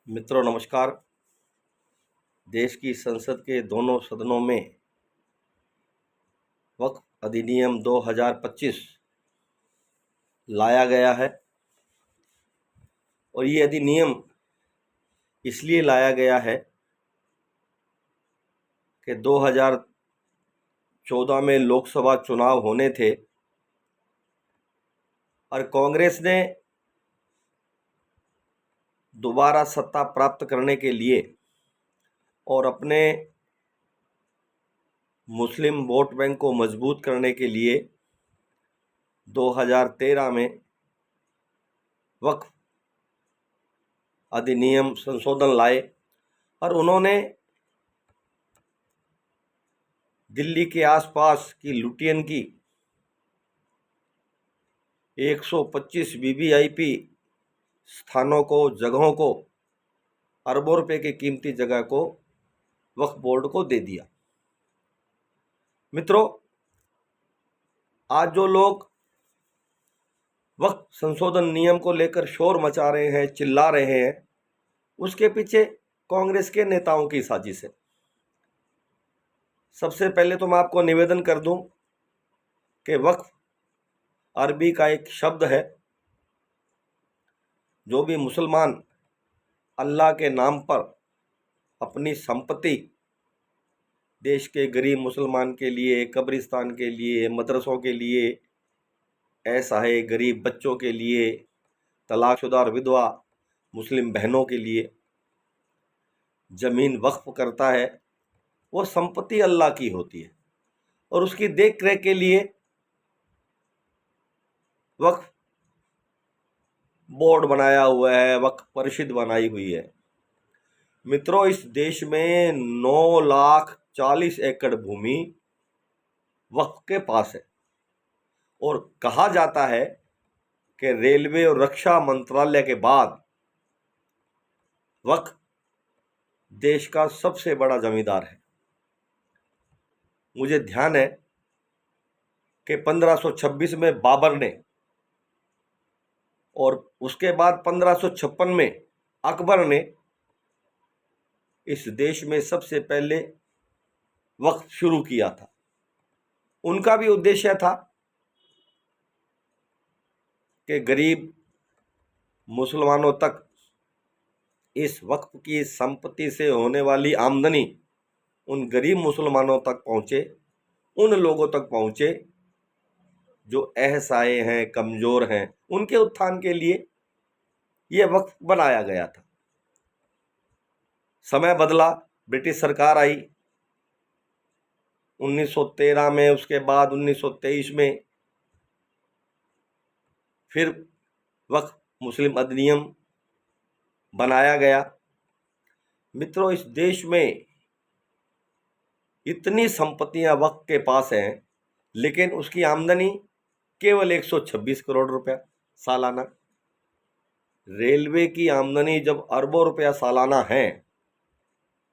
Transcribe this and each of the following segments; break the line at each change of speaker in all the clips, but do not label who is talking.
मित्रों नमस्कार। देश की संसद के दोनों सदनों में वक्फ अधिनियम 2025 लाया गया है और ये अधिनियम इसलिए लाया गया है कि 2014 में लोकसभा चुनाव होने थे और कांग्रेस ने दोबारा सत्ता प्राप्त करने के लिए और अपने मुस्लिम वोट बैंक को मजबूत करने के लिए 2013 में वक्फ अधिनियम संशोधन लाए और उन्होंने दिल्ली के आसपास की लुटियन की 125 वीवीआईपी स्थानों को, जगहों को, अरबों रुपए की कीमती जगह को वक्फ बोर्ड को दे दिया। मित्रों, आज जो लोग वक्फ संशोधन नियम को लेकर शोर मचा रहे हैं, चिल्ला रहे हैं, उसके पीछे कांग्रेस के नेताओं की साजिश है। सबसे पहले तो मैं आपको निवेदन कर दूं कि वक्फ अरबी का एक शब्द है। जो भी मुसलमान अल्लाह के नाम पर अपनी संपत्ति देश के गरीब मुसलमान के लिए, कब्रिस्तान के लिए, मदरसों के लिए, असहाय गरीब बच्चों के लिए, तलाकशुदा और विधवा मुस्लिम बहनों के लिए ज़मीन वक्फ करता है, वो संपत्ति अल्लाह की होती है और उसकी देख रेख के लिए वक्फ बोर्ड बनाया हुआ है, वक्फ परिषद बनाई हुई है। मित्रों, इस देश में 9,40,000 एकड़ भूमि वक्फ के पास है और कहा जाता है कि रेलवे और रक्षा मंत्रालय के बाद वक्फ देश का सबसे बड़ा जमींदार है। मुझे ध्यान है कि 1526 में बाबर ने और उसके बाद 1556 में अकबर ने इस देश में सबसे पहले वक्फ शुरू किया था। उनका भी उद्देश्य था कि गरीब मुसलमानों तक इस वक्फ की संपत्ति से होने वाली आमदनी उन गरीब मुसलमानों तक पहुँचे, उन लोगों तक पहुँचे जो असहाय हैं, कमज़ोर हैं, उनके उत्थान के लिए यह वक्फ बनाया गया था। समय बदला, ब्रिटिश सरकार आई 1913 में, उसके बाद 1923 में फिर वक्फ मुस्लिम अधिनियम बनाया गया। मित्रों, इस देश में इतनी संपत्तियां वक्फ के पास हैं, लेकिन उसकी आमदनी केवल 126 करोड़ रुपया सालाना। रेलवे की आमदनी जब अरबों रुपया सालाना है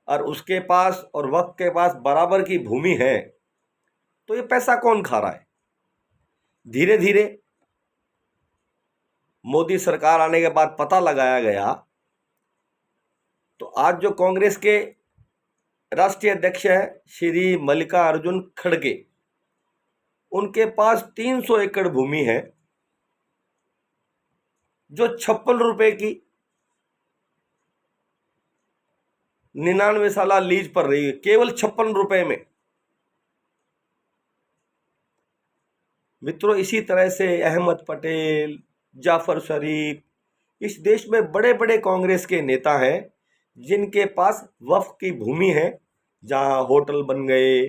और उसके पास और वक्फ के पास बराबर की भूमि है, तो ये पैसा कौन खा रहा है? धीरे धीरे मोदी सरकार आने के बाद पता लगाया गया तो आज जो कांग्रेस के राष्ट्रीय अध्यक्ष है श्री मल्लिकार्जुन खड़गे, उनके पास 300 एकड़ भूमि है जो 56 रुपए की 99 साल लीज पर रही है, केवल 56 रुपए में। मित्रों, इसी तरह से अहमद पटेल, जाफर शरीफ, इस देश में बड़े बड़े कांग्रेस के नेता हैं जिनके पास वक्फ की भूमि है, जहां होटल बन गए,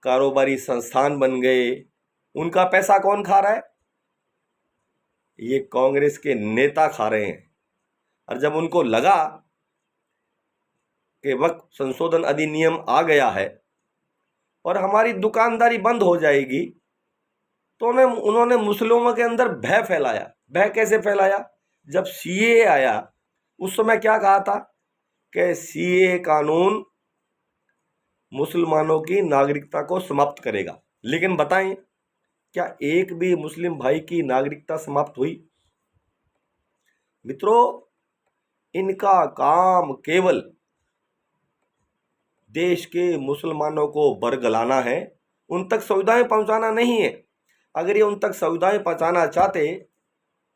कारोबारी संस्थान बन गए। उनका पैसा कौन खा रहा है? ये कांग्रेस के नेता खा रहे हैं। और जब उनको लगा कि वक्फ संशोधन अधिनियम आ गया है और हमारी दुकानदारी बंद हो जाएगी, तो उन्होंने मुस्लिमों के अंदर भय फैलाया। भय कैसे फैलाया? जब सीए आया उस समय क्या कहा था कि सीए कानून मुसलमानों की नागरिकता को समाप्त करेगा। लेकिन बताएं, क्या एक भी मुस्लिम भाई की नागरिकता समाप्त हुई? मित्रों, इनका काम केवल देश के मुसलमानों को बरगलाना है, उन तक सुविधाएं पहुंचाना नहीं है। अगर ये उन तक सुविधाएं पहुंचाना चाहते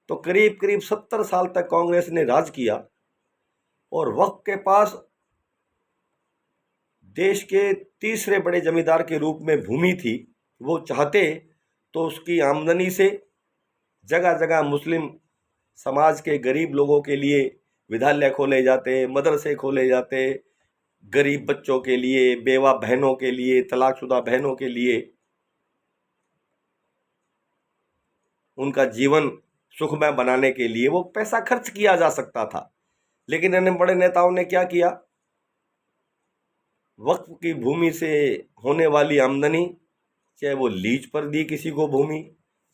तो करीब करीब 70 साल तक कांग्रेस ने राज किया और वक्त के पास देश के तीसरे बड़े जमींदार के रूप में भूमि थी। वो चाहते तो उसकी आमदनी से जगह जगह मुस्लिम समाज के गरीब लोगों के लिए विद्यालय खोले जाते, मदरसे खोले जाते, गरीब बच्चों के लिए, बेवा बहनों के लिए, तलाकशुदा बहनों के लिए उनका जीवन सुखमय बनाने के लिए वो पैसा खर्च किया जा सकता था। लेकिन इन बड़े नेताओं ने क्या किया, वक्फ की भूमि से होने वाली आमदनी, चाहे वो लीज पर दी किसी को भूमि,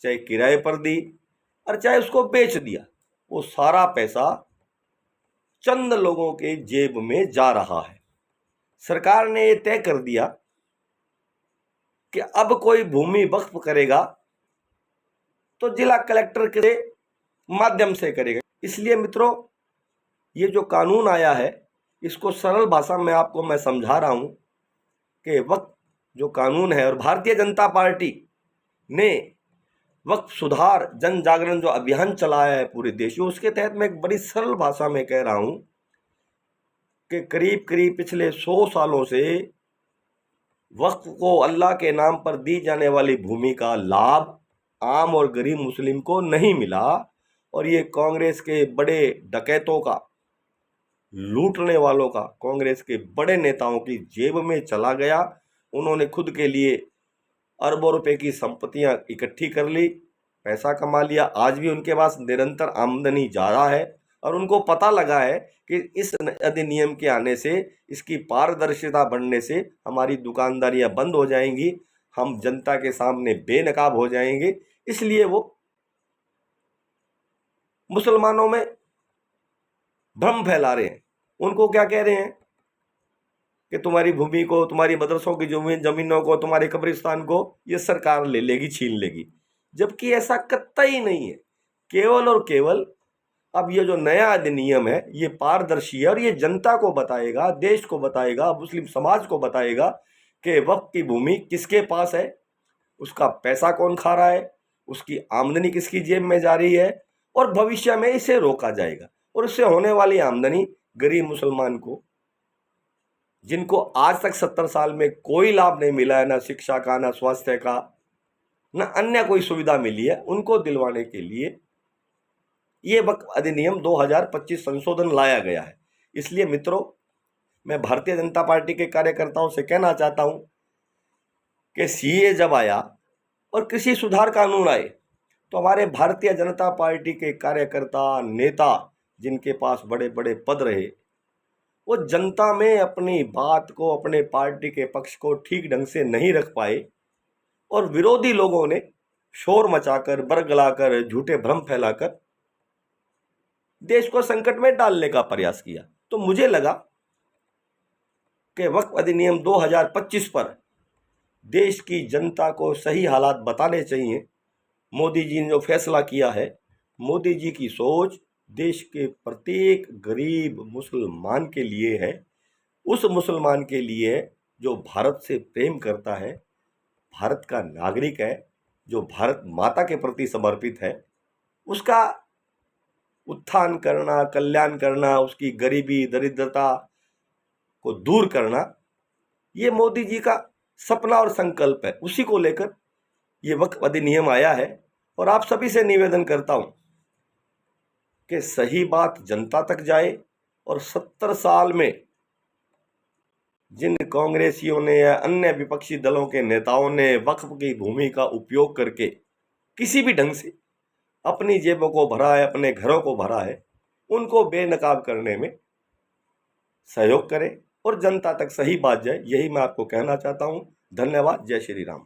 चाहे किराए पर दी, और चाहे उसको बेच दिया, वो सारा पैसा चंद लोगों के जेब में जा रहा है। सरकार ने ये तय कर दिया कि अब कोई भूमि वक्फ करेगा तो जिला कलेक्टर के माध्यम से करेगा। इसलिए मित्रों, ये जो कानून आया है इसको सरल भाषा में आपको मैं समझा रहा हूं कि वक्फ जो कानून है, और भारतीय जनता पार्टी ने वक्फ सुधार जन जागरण जो अभियान चलाया है पूरे देश में, उसके तहत मैं एक बड़ी सरल भाषा में कह रहा हूं कि करीब करीब पिछले 100 सालों से वक्फ को अल्लाह के नाम पर दी जाने वाली भूमि का लाभ आम और गरीब मुस्लिम को नहीं मिला, और ये कांग्रेस के बड़े डकैतों का, लूटने वालों का, कांग्रेस के बड़े नेताओं की जेब में चला गया। उन्होंने खुद के लिए अरबों रुपए की संपत्तियां इकट्ठी कर ली, पैसा कमा लिया। आज भी उनके पास निरंतर आमदनी जा रहा है, और उनको पता लगा है कि इस अधिनियम के आने से, इसकी पारदर्शिता बढ़ने से हमारी दुकानदारियां बंद हो जाएंगी, हम जनता के सामने बेनकाब हो जाएंगे। इसलिए वो मुसलमानों में भ्रम फैला रहे हैं। उनको क्या कह रहे हैं कि तुम्हारी भूमि को, तुम्हारी मदरसों की जमीनों को, तुम्हारे कब्रिस्तान को ये सरकार ले लेगी, छीन लेगी, जबकि ऐसा कतई नहीं है। केवल और केवल अब ये जो नया अधिनियम है ये पारदर्शी है, और ये जनता को बताएगा, देश को बताएगा, मुस्लिम समाज को बताएगा कि वक्फ की भूमि किसके पास है, उसका पैसा कौन खा रहा है, उसकी आमदनी किसकी जेब में जा रही है, और भविष्य में इसे रोका जाएगा। और इससे होने वाली आमदनी गरीब मुसलमान को, जिनको आज तक 70 साल में कोई लाभ नहीं मिला है, ना शिक्षा का, ना स्वास्थ्य का, ना अन्य कोई सुविधा मिली है, उनको दिलवाने के लिए ये वक्फ अधिनियम 2025 संशोधन लाया गया है। इसलिए मित्रों, मैं भारतीय जनता पार्टी के कार्यकर्ताओं से कहना चाहता हूं कि सीए जब आया और कृषि सुधार कानून आए, तो हमारे भारतीय जनता पार्टी के कार्यकर्ता, नेता, जिनके पास बड़े बड़े पद रहे, वो जनता में अपनी बात को, अपने पार्टी के पक्ष को ठीक ढंग से नहीं रख पाए, और विरोधी लोगों ने शोर मचाकर, बरगलाकर, झूठे भ्रम फैलाकर देश को संकट में डालने का प्रयास किया। तो मुझे लगा कि वक्फ अधिनियम 2025 पर देश की जनता को सही हालात बताने चाहिए। मोदी जी ने जो फैसला किया है, मोदी जी की सोच देश के प्रत्येक गरीब मुसलमान के लिए है, उस मुसलमान के लिए जो भारत से प्रेम करता है, भारत का नागरिक है, जो भारत माता के प्रति समर्पित है, उसका उत्थान करना, कल्याण करना, उसकी गरीबी, दरिद्रता को दूर करना, ये मोदी जी का सपना और संकल्प है। उसी को लेकर ये वक्फ अधिनियम आया है, और आप सभी से निवेदन करता हूं कि सही बात जनता तक जाए, और 70 साल में जिन कांग्रेसियों ने या अन्य विपक्षी दलों के नेताओं ने वक्फ की भूमि का उपयोग करके किसी भी ढंग से अपनी जेबों को भरा है, अपने घरों को भरा है, उनको बेनकाब करने में सहयोग करें और जनता तक सही बात जाए। यही मैं आपको कहना चाहता हूं। धन्यवाद। जय श्री राम।